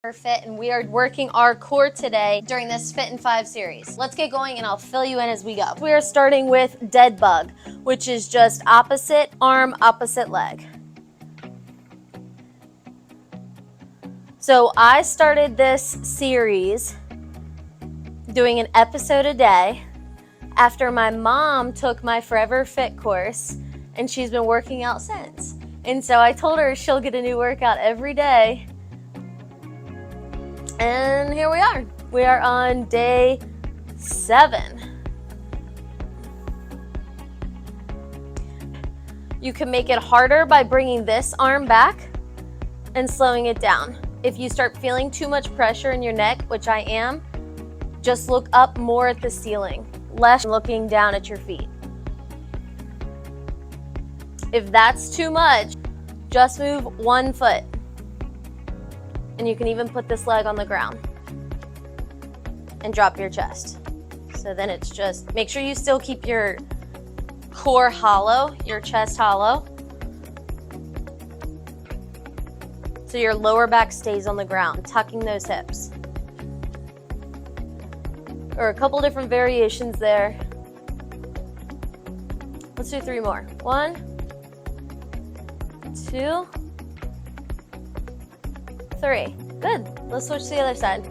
Fit, and we are working our core today during this Fit in 5 series. Let's get going and I'll fill you in as we go. We are starting with dead bug, which is just opposite arm, opposite leg. So I started this series doing an episode a day after my mom took my Forever Fit course, and she's been working out since. And so I told her she'll get a new workout every day. And here we are. We are on day 7. You can make it harder by bringing this arm back and slowing it down. If you start feeling too much pressure in your neck, which I am, just look up more at the ceiling, less looking down at your feet. If that's too much, just move one foot. And you can even put this leg on the ground and drop your chest. So then it's just, make sure you still keep your core hollow, your chest hollow, so your lower back stays on the ground, tucking those hips. Or a couple different variations there. Let's do 3 more. 1, 2, 3. Good. Let's switch to the other side.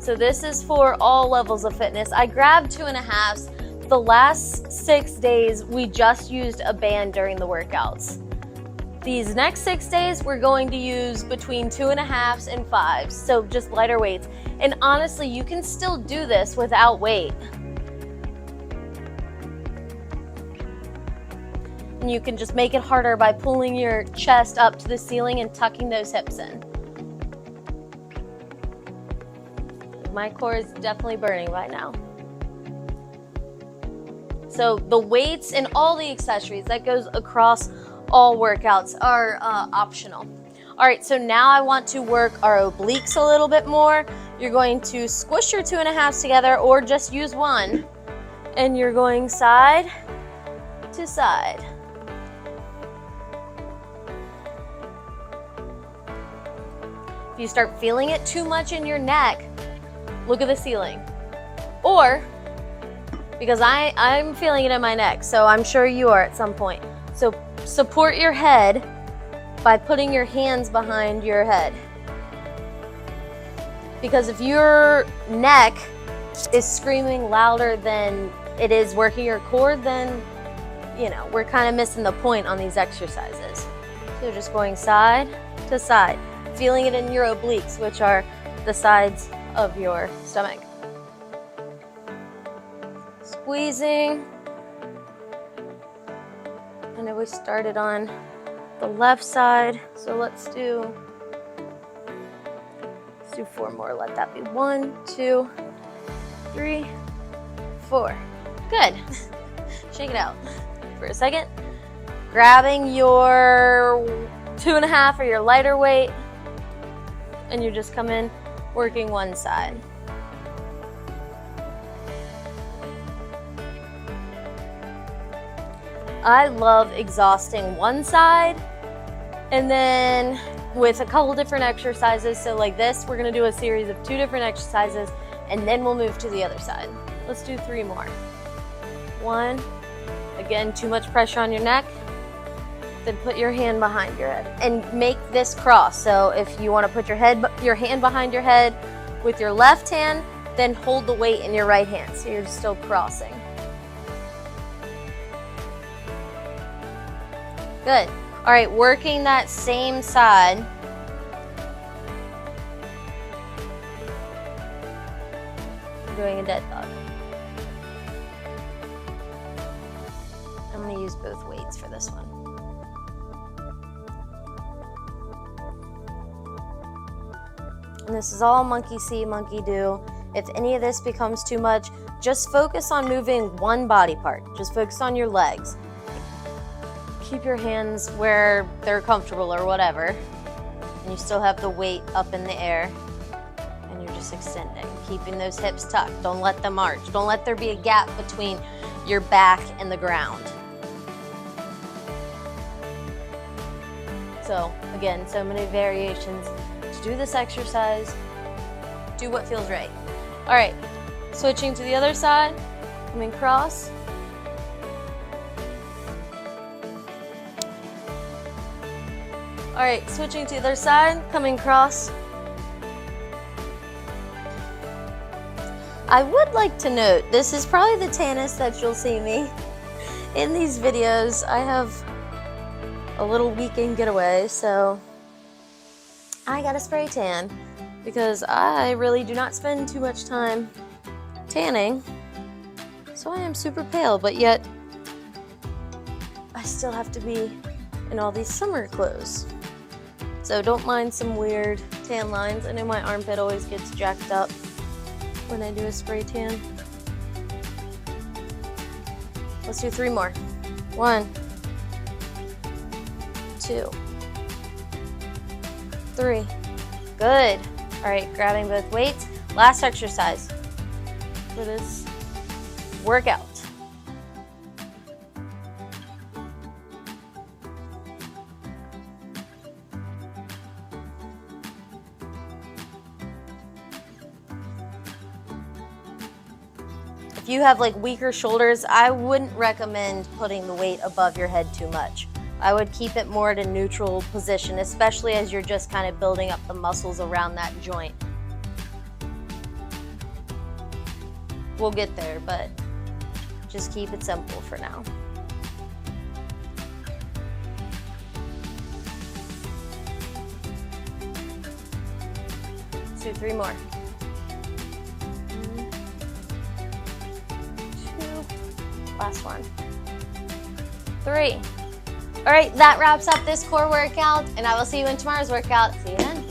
So this is for all levels of fitness. I grabbed 2.5s. The last 6 days, we just used a band during the workouts. These next 6 days, we're going to use between 2.5s and 5s, so just lighter weights. And honestly, you can still do this without weight. And you can just make it harder by pulling your chest up to the ceiling and tucking those hips in. My core is definitely burning by now. So the weights and all the accessories, that goes across all workouts, are optional. All right, so now I want to work our obliques a little bit more. You're going to squish your 2.5s together or just use one. And you're going side to side. If you start feeling it too much in your neck, look at the ceiling. Or, because I'm feeling it in my neck, so I'm sure you are at some point. So support your head by putting your hands behind your head. Because if your neck is screaming louder than it is working your core, then, you know, we're kind of missing the point on these exercises. So just going side to side. Feeling it in your obliques, which are the sides of your stomach. Squeezing. I know we started on the left side, so let's do 4 more. Let that be 1, 2, 3, 4. Good. Shake it out for a second. Grabbing your 2.5 or your lighter weight, and you just come in working one side. I love exhausting one side and then with a couple different exercises. So like this, we're gonna do a series of 2 different exercises and then we'll move to the other side. Let's do 3 more. 1, again, too much pressure on your neck. Then put your hand behind your head and make this cross. So if you want to put your hand behind your head with your left hand, then hold the weight in your right hand. So you're still crossing. Good. All right, working that same side. Doing a dead bug. I'm going to use both weights for this one. And this is all monkey see, monkey do. If any of this becomes too much, just focus on moving one body part. Just focus on your legs. Keep your hands where they're comfortable or whatever. And you still have the weight up in the air. And you're just extending, keeping those hips tucked. Don't let them arch. Don't let there be a gap between your back and the ground. So again, so many variations to do this exercise. Do what feels right. All right, switching to the other side, coming cross. All right, switching to the other side, coming cross. I would like to note, this is probably the tannest that you'll see me in these videos. I have a little weekend getaway, so I got a spray tan because I really do not spend too much time tanning. So I am super pale, but yet I still have to be in all these summer clothes. So don't mind some weird tan lines. I know my armpit always gets jacked up when I do a spray tan. Let's do 3 more. 1, 2, 3. Good. All right, grabbing both weights. Last exercise for this workout. If you have like weaker shoulders, I wouldn't recommend putting the weight above your head too much. I would keep it more at a neutral position, especially as you're just kind of building up the muscles around that joint. We'll get there, but just keep it simple for now. Let's do 3 more. 2, last one. 3. All right, that wraps up this core workout, and I will see you in tomorrow's workout. See you then.